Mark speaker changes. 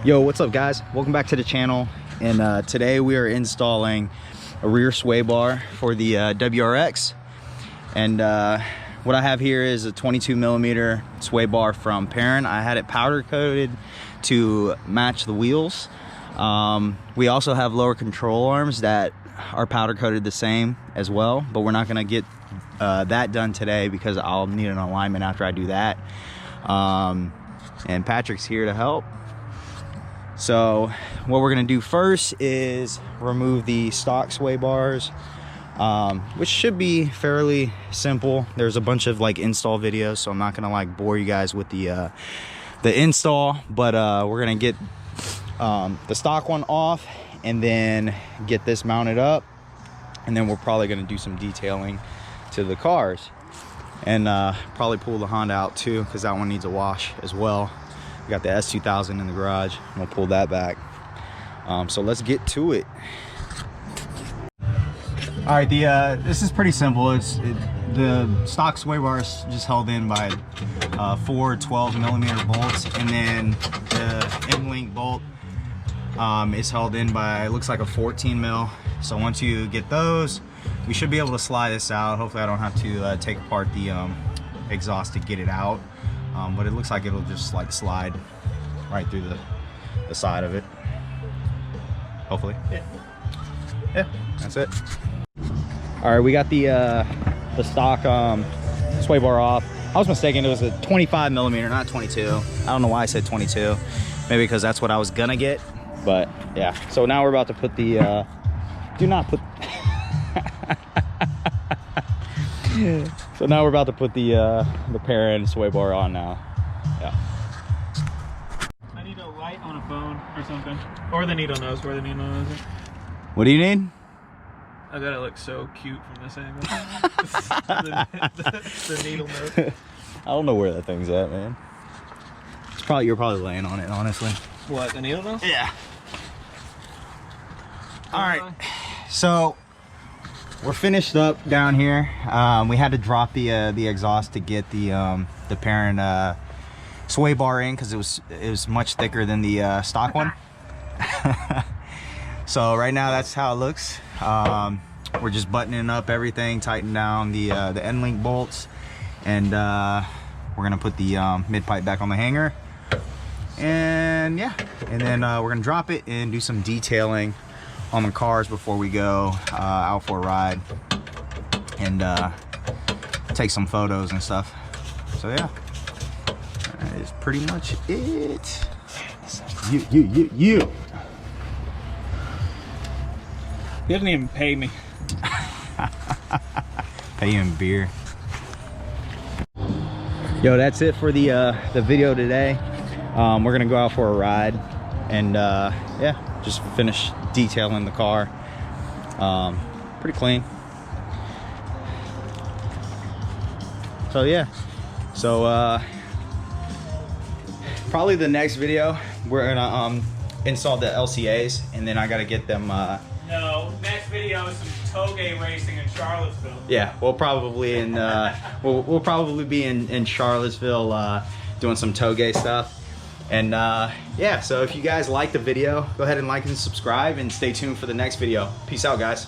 Speaker 1: Yo, what's up guys? Welcome back to the channel, and today we are installing a rear sway bar for the WRX. And what I have here is a 22mm sway bar from Perrin. I had it powder coated to match the wheels. We also have lower control arms that are powder coated the same as well, but we're not gonna get that done today because I'll need an alignment after I do that. And Patrick's here to help. So what we're gonna do first is remove the stock sway bars, which should be fairly simple. There's a bunch of like install videos, so I'm not gonna like bore you guys with the install, but we're gonna get the stock one off and then get this mounted up, and then we're probably gonna do some detailing to the cars, and probably pull the Honda out too, because that one needs a wash as well. We got the S2000 in the garage, and we'll pull that back. So let's get to it. All right, this is pretty simple. The stock sway bar is just held in by 4 12mm bolts, and then the end link bolt is held in by, it looks like a 14mm. So once you get those, we should be able to slide this out. Hopefully I don't have to take apart the exhaust to get it out. But it looks like it'll just like slide right through the side of it. Hopefully. Yeah, that's it. All right, we got the stock sway bar off. I was mistaken, it was a 25mm, not 22. I don't know why I said 22. Maybe because that's what I was gonna get, but yeah. So now we're about to put the, do not put, so now we're about to put the Perrin sway bar on now. Yeah.
Speaker 2: I need a light on a phone or something. Or the needle nose, where the needle nose is.
Speaker 1: What do you need?
Speaker 2: I gotta look so cute from this angle. the needle nose.
Speaker 1: I don't know where that thing's at, man. It's probably, you're probably laying on it, honestly.
Speaker 2: What, the needle nose?
Speaker 1: Yeah. All right, so we're finished up down here. We had to drop the exhaust to get the Perrin sway bar in, because it was much thicker than the stock one. So right now that's how it looks. We're just buttoning up everything, tightening down the end link bolts, and we're gonna put the mid pipe back on the hanger, and yeah, and then we're gonna drop it and do some detailing on the cars before we go out for a ride, and take some photos and stuff. So yeah, that is pretty much it. You
Speaker 2: didn't even pay me.
Speaker 1: Pay you in beer. Yo, that's it for the video today. We're gonna go out for a ride, and yeah, just finish detailing the car. Pretty clean. So yeah, so probably the next video we're gonna install the LCAs, and then I gotta get them
Speaker 2: No, next video is some toge racing in Charlottesville.
Speaker 1: yeah, we'll probably we'll probably be in Charlottesville doing some toge stuff. And yeah, so if you guys like the video, go ahead and like and subscribe, and stay tuned for the next video. Peace out, guys.